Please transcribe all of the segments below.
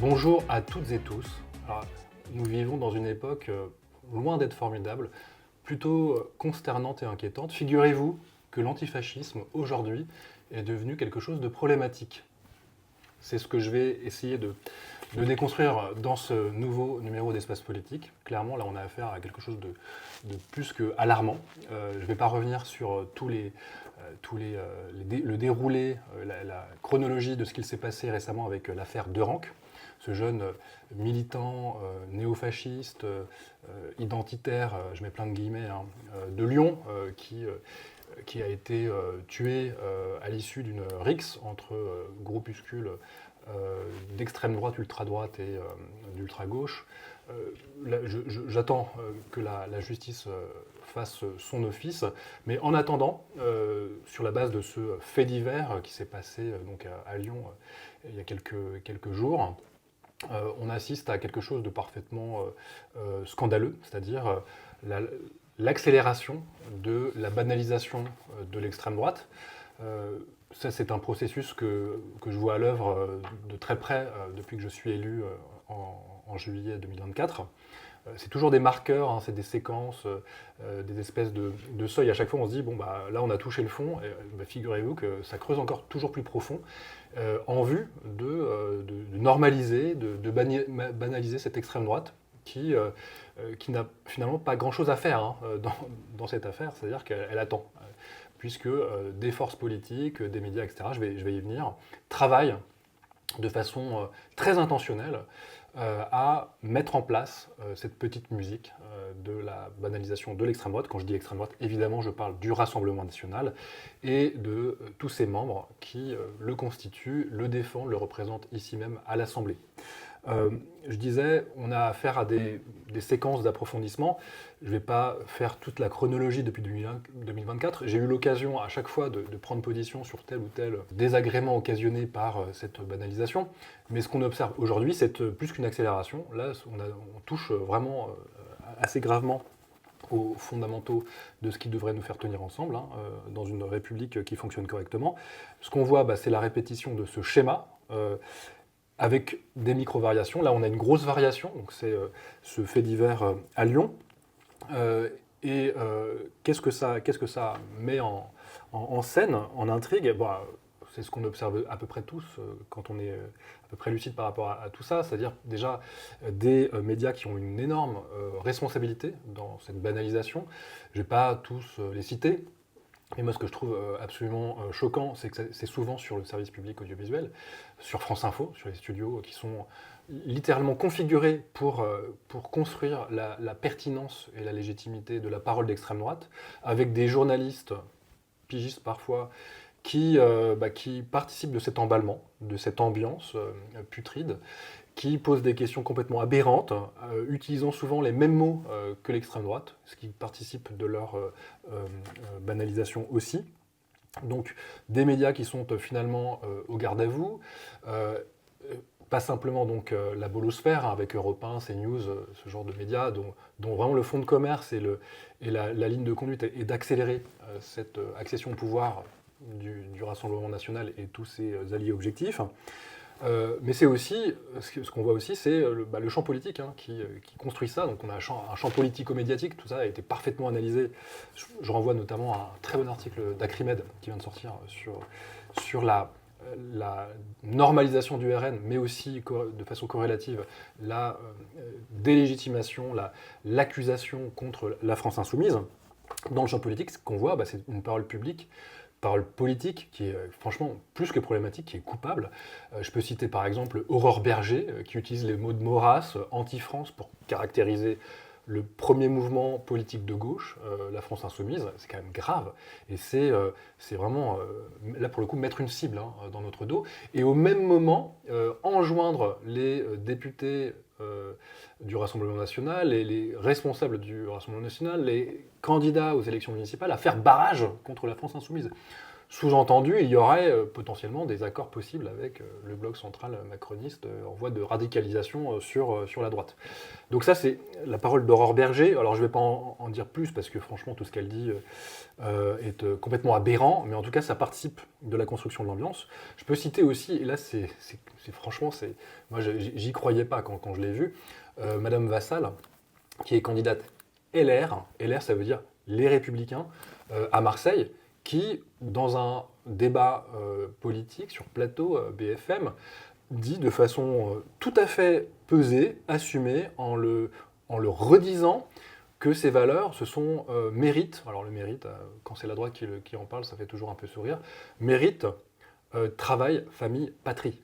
Bonjour à toutes et tous. Alors, nous vivons dans une époque loin d'être formidable, plutôt consternante et inquiétante. Figurez-vous que l'antifascisme, aujourd'hui, est devenu quelque chose de problématique. C'est ce que je vais essayer de déconstruire dans ce nouveau numéro d'Espace Politique. Clairement, là, on a affaire à quelque chose de plus que alarmant. Je ne vais pas revenir sur le déroulé, la chronologie de ce qu'il s'est passé récemment avec l'affaire Derenc, ce jeune militant néofasciste, identitaire, je mets plein de guillemets, hein, de Lyon, qui a été tué à l'issue d'une rixe entre groupuscules d'extrême droite, ultra-droite et d'ultra-gauche. J'attends que la justice fasse son office, mais en attendant, sur la base de ce fait divers qui s'est passé donc à Lyon il y a quelques jours, on assiste à quelque chose de parfaitement scandaleux, c'est-à-dire l'accélération de la banalisation de l'extrême droite. Ça, c'est un processus que je vois à l'œuvre de très près depuis que je suis élu en juillet 2024. C'est toujours des marqueurs, hein, c'est des séquences, des espèces de seuils. À chaque fois, on se dit, bon, bah, là, on a touché le fond. Et, bah, figurez-vous que ça creuse encore toujours plus profond en vue de normaliser, banaliser cette extrême droite qui n'a finalement pas grand-chose à faire hein, dans cette affaire. C'est-à-dire qu'elle attend, puisque des forces politiques, des médias, etc., je vais y venir, travaillent de façon très intentionnelle à mettre en place cette petite musique de la banalisation de l'extrême droite. Quand je dis extrême droite, évidemment, je parle du Rassemblement national et de tous ses membres qui le constituent, le défendent, le représentent ici même à l'Assemblée. Je disais, on a affaire à des séquences d'approfondissement. Je ne vais pas faire toute la chronologie depuis 2024. J'ai eu l'occasion à chaque fois de prendre position sur tel ou tel désagrément occasionné par cette banalisation. Mais ce qu'on observe aujourd'hui, c'est plus qu'une accélération. Là, on touche vraiment assez gravement aux fondamentaux de ce qui devrait nous faire tenir ensemble hein, dans une république qui fonctionne correctement. Ce qu'on voit, bah, c'est la répétition de ce schéma. Avec des micro-variations. Là, on a une grosse variation, donc c'est ce fait divers à Lyon. Qu'est-ce que ça met en scène, en intrigue bah, c'est ce qu'on observe à peu près tous quand on est à peu près lucide par rapport à tout ça, c'est-à-dire déjà des médias qui ont une énorme responsabilité dans cette banalisation. Je ne vais pas tous les citer, mais moi, ce que je trouve absolument choquant, c'est que c'est souvent sur le service public audiovisuel, sur France Info, sur les studios qui sont littéralement configurés pour construire la pertinence et la légitimité de la parole d'extrême droite, avec des journalistes, pigistes parfois, qui participent de cet emballement, de cette ambiance putride, qui posent des questions complètement aberrantes, utilisant souvent les mêmes mots que l'extrême droite, ce qui participe de leur banalisation aussi. Donc des médias qui sont finalement au garde à vous, pas simplement donc la bolosphère hein, avec Europe 1, CNews, ce genre de médias dont vraiment le fond de commerce et la ligne de conduite est d'accélérer cette accession au pouvoir du Rassemblement national et tous ses alliés objectifs. Mais c'est aussi, ce qu'on voit aussi, c'est le champ politique hein, qui construit ça. Donc on a un champ politico-médiatique, tout ça a été parfaitement analysé. Je renvoie notamment à un très bon article d'Acrimed qui vient de sortir sur la normalisation du RN, mais aussi de façon corrélative, la délégitimation, l'accusation contre la France insoumise. Dans le champ politique, ce qu'on voit, bah, c'est une parole politique qui est franchement plus que problématique, qui est coupable. Je peux citer par exemple Aurore Berger, qui utilise les mots de Maurras, anti-France, pour caractériser le premier mouvement politique de gauche, la France insoumise. C'est quand même grave. Et c'est vraiment, là pour le coup, mettre une cible hein, dans notre dos. Et au même moment, enjoindre les députés du Rassemblement national, les responsables du Rassemblement national, les candidats aux élections municipales à faire barrage contre la France insoumise. Sous-entendu, il y aurait potentiellement des accords possibles avec le bloc central macroniste en voie de radicalisation sur la droite. Donc ça, c'est la parole d'Aurore Berger. Alors je ne vais pas en dire plus, parce que franchement, tout ce qu'elle dit est complètement aberrant, mais en tout cas, ça participe de la construction de l'ambiance. Je peux citer aussi, et là, franchement, moi, j'y croyais pas quand je l'ai vu, Madame Vassal, qui est candidate LR. LR, ça veut dire les Républicains, à Marseille, qui, dans un débat politique sur plateau BFM, dit de façon tout à fait pesée, assumée, en le redisant que ces valeurs, ce sont mérite, alors le mérite, quand c'est la droite qui en parle, ça fait toujours un peu sourire, mérite, travail, famille, patrie.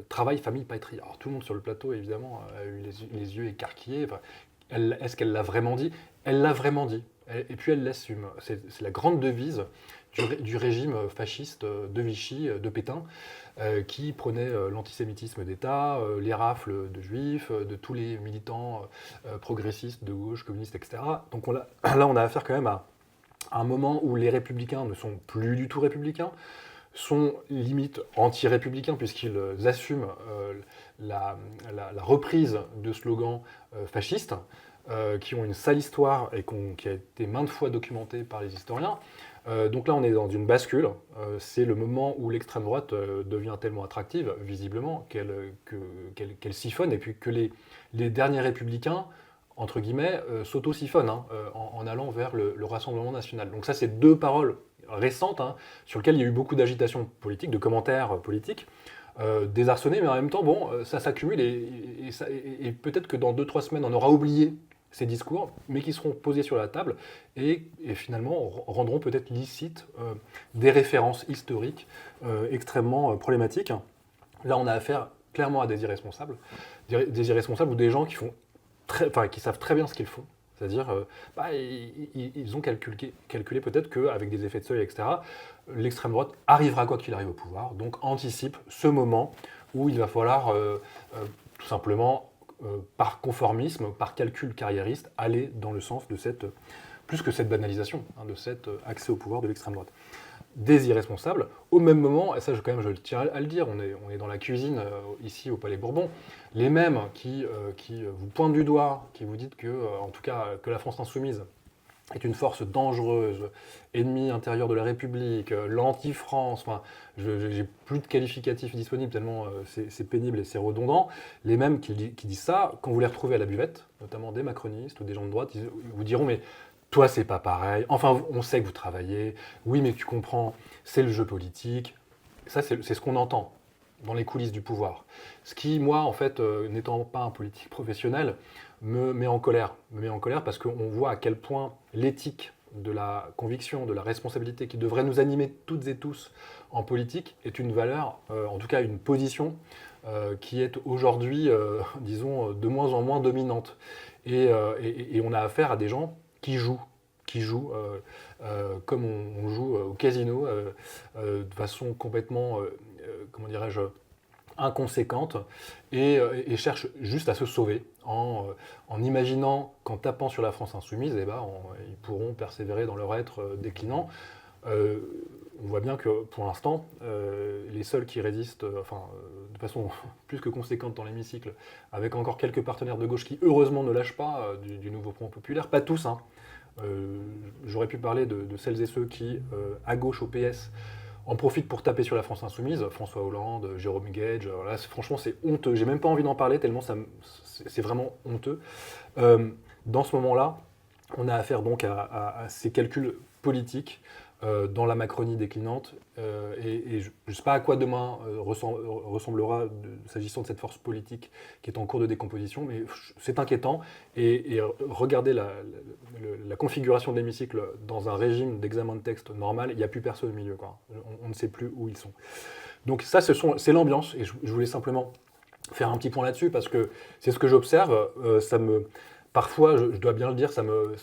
Travail, famille, patrie. Alors tout le monde sur le plateau, évidemment, a eu les yeux écarquillés. Enfin, est-ce qu'elle l'a vraiment dit? Elle l'a vraiment dit. Et puis elle l'assume. C'est la grande devise du régime fasciste de Vichy, de Pétain, qui prenait l'antisémitisme d'État, les rafles de juifs, de tous les militants progressistes de gauche, communistes, etc. Donc là, on a affaire quand même à un moment où les républicains ne sont plus du tout républicains, sont limite anti-républicains, puisqu'ils assument la reprise de slogans fascistes, qui ont une sale histoire et qui a été maintes fois documentée par les historiens. Donc là, on est dans une bascule. C'est le moment où l'extrême droite devient tellement attractive, visiblement, qu'elle siphonne, et puis que les derniers républicains, entre guillemets, s'auto-siphonnent en allant vers le Rassemblement national. Donc ça, c'est deux paroles récentes, sur lesquelles il y a eu beaucoup d'agitation politique, de commentaires politiques, désarçonnés, mais en même temps, bon, ça s'accumule, et peut-être que dans 2-3 semaines, on aura oublié ces discours, mais qui seront posés sur la table et finalement rendront peut-être licites des références historiques extrêmement problématiques. Là, on a affaire clairement à des irresponsables ou des gens qui savent très bien ce qu'ils font. C'est-à-dire, ils ont calculé peut-être qu'avec des effets de seuil, etc., l'extrême droite arrivera quoi qu'il arrive au pouvoir, donc anticipe ce moment où il va falloir tout simplement, par conformisme, par calcul carriériste, aller dans le sens de plus que cette banalisation, de cet accès au pouvoir de l'extrême droite. Des irresponsables, au même moment, et ça quand même je tiens à le dire, on est dans la cuisine ici au Palais Bourbon, les mêmes qui vous pointent du doigt, qui vous disent en tout cas, que la France insoumise est une force dangereuse, ennemie intérieure de la République, l'anti-France, enfin, j'ai plus de qualificatifs disponibles tellement c'est pénible et c'est redondant. Les mêmes qui disent ça, quand vous les retrouvez à la buvette, notamment des macronistes ou des gens de droite, ils vous diront mais toi c'est pas pareil, enfin on sait que vous travaillez, oui mais tu comprends, c'est le jeu politique. Ça c'est ce qu'on entend dans les coulisses du pouvoir. Ce qui, moi, en fait, n'étant pas un politique professionnel, me met en colère. Parce qu'on voit à quel point l'éthique de la conviction, de la responsabilité qui devrait nous animer toutes et tous en politique est une valeur, en tout cas une position, qui est aujourd'hui, disons, de moins en moins dominante. Et on a affaire à des gens qui jouent comme on joue au casino, de façon complètement, comment dirais-je, inconséquente, et cherchent juste à se sauver en imaginant qu'en tapant sur la France insoumise, ils pourront persévérer dans leur être déclinant. On voit bien que pour l'instant, les seuls qui résistent, de façon plus que conséquente dans l'hémicycle, avec encore quelques partenaires de gauche qui heureusement ne lâchent pas du nouveau Front populaire, pas tous, j'aurais pu parler de celles et ceux qui, à gauche au PS, en profitent pour taper sur la France insoumise, François Hollande, Jérôme Gage, là franchement c'est honteux, j'ai même pas envie d'en parler tellement c'est vraiment honteux. Dans ce moment-là, on a affaire donc à ces calculs politiques dans la Macronie déclinante, et je ne sais pas à quoi demain ressemblera s'agissant de cette force politique qui est en cours de décomposition, mais c'est inquiétant, et regardez la configuration de l'hémicycle dans un régime d'examen de texte normal, il n'y a plus personne au milieu, quoi. On ne sait plus où ils sont. Donc ça, c'est l'ambiance, et je voulais simplement faire un petit point là-dessus, parce que c'est ce que j'observe, parfois, je dois bien le dire, ça me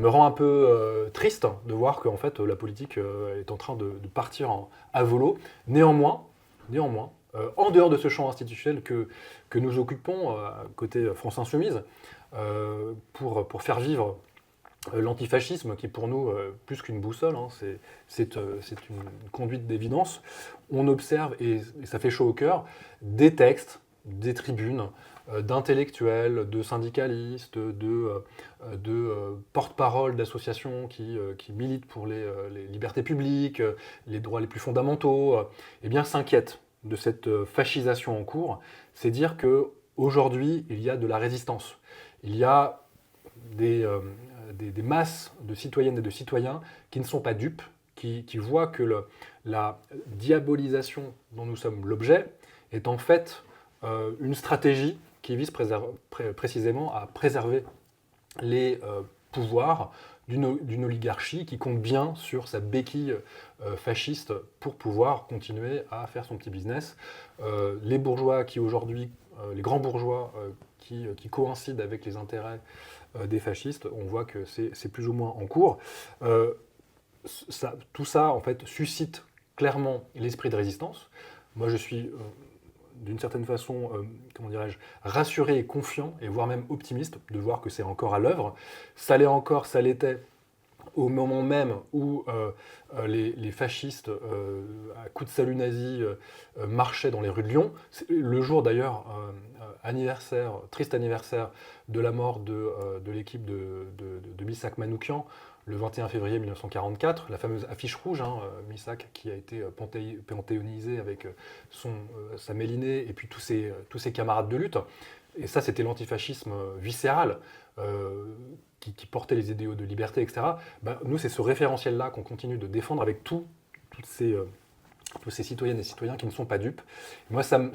rend un peu triste de voir qu'en fait la politique est en train de partir à volo. Néanmoins, en dehors de ce champ institutionnel que nous occupons, côté France Insoumise, pour faire vivre l'antifascisme, qui est pour nous plus qu'une boussole, hein, c'est une conduite d'évidence. On observe, et ça fait chaud au cœur, des textes, des tribunes d'intellectuels, de syndicalistes, de porte-parole d'associations qui militent pour les libertés publiques, les droits les plus fondamentaux, eh bien s'inquiètent de cette fascisation en cours. C'est dire qu'aujourd'hui, il y a de la résistance. Il y a des masses de citoyennes et de citoyens qui ne sont pas dupes, qui voient que la diabolisation dont nous sommes l'objet est en fait une stratégie qui vise précisément à préserver les pouvoirs d'une oligarchie qui compte bien sur sa béquille fasciste pour pouvoir continuer à faire son petit business. Les bourgeois qui aujourd'hui, les grands bourgeois qui coïncident avec les intérêts des fascistes, on voit que c'est plus ou moins en cours. Tout ça, en fait, suscite clairement l'esprit de résistance. Moi, je suis, d'une certaine façon, comment dirais-je, rassuré et confiant, et voire même optimiste, de voir que c'est encore à l'œuvre. Ça l'est encore, ça l'était au moment même où les fascistes, à coups de salut nazi, marchaient dans les rues de Lyon. C'est le jour d'ailleurs, triste anniversaire de la mort de l'équipe de Missak Manoukian, le 21 février 1944, la fameuse affiche rouge, hein, Missak qui a été panthéonisé avec sa mélinée et puis tous ses camarades de lutte. Et ça, c'était l'antifascisme viscéral, qui portait les idéaux de liberté, etc. Ben, nous, c'est ce référentiel-là qu'on continue de défendre avec tous ces citoyennes et citoyens qui ne sont pas dupes. Et moi, ça me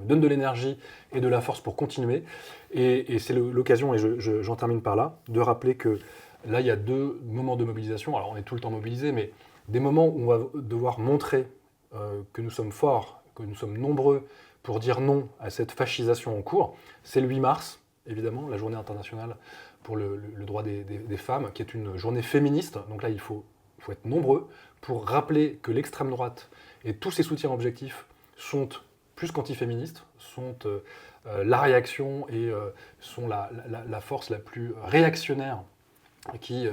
donne de l'énergie et de la force pour continuer. Et c'est l'occasion, et j'en termine par là, de rappeler que là, il y a 2 moments de mobilisation. Alors, on est tout le temps mobilisé, mais des moments où on va devoir montrer que nous sommes forts, que nous sommes nombreux pour dire non à cette fascisation en cours. C'est le 8 mars, évidemment, la journée internationale pour le droit des femmes, qui est une journée féministe. Donc là, il faut être nombreux pour rappeler que l'extrême droite et tous ses soutiens objectifs sont plus qu'antiféministes, sont la réaction et sont la force la plus réactionnaire qui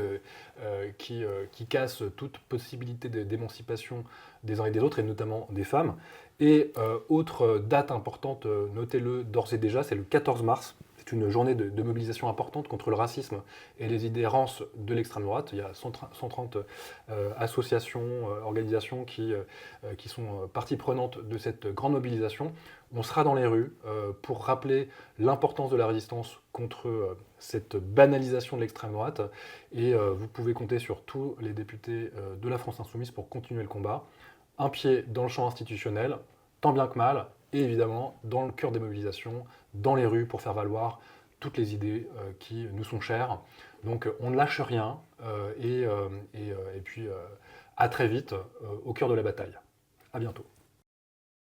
casse toute possibilité d'émancipation des uns et des autres, et notamment des femmes. Et autre date importante, notez-le d'ores et déjà, c'est le 14 mars. C'est une journée de mobilisation importante contre le racisme et les idées rances de l'extrême droite. Il y a 130 associations, organisations qui sont partie prenante de cette grande mobilisation. On sera dans les rues pour rappeler l'importance de la résistance contre cette banalisation de l'extrême droite. Et vous pouvez compter sur tous les députés de la France Insoumise pour continuer le combat. Un pied dans le champ institutionnel, tant bien que mal, et évidemment dans le cœur des mobilisations, dans les rues, pour faire valoir toutes les idées qui nous sont chères. Donc on ne lâche rien, et puis à très vite au cœur de la bataille. À bientôt.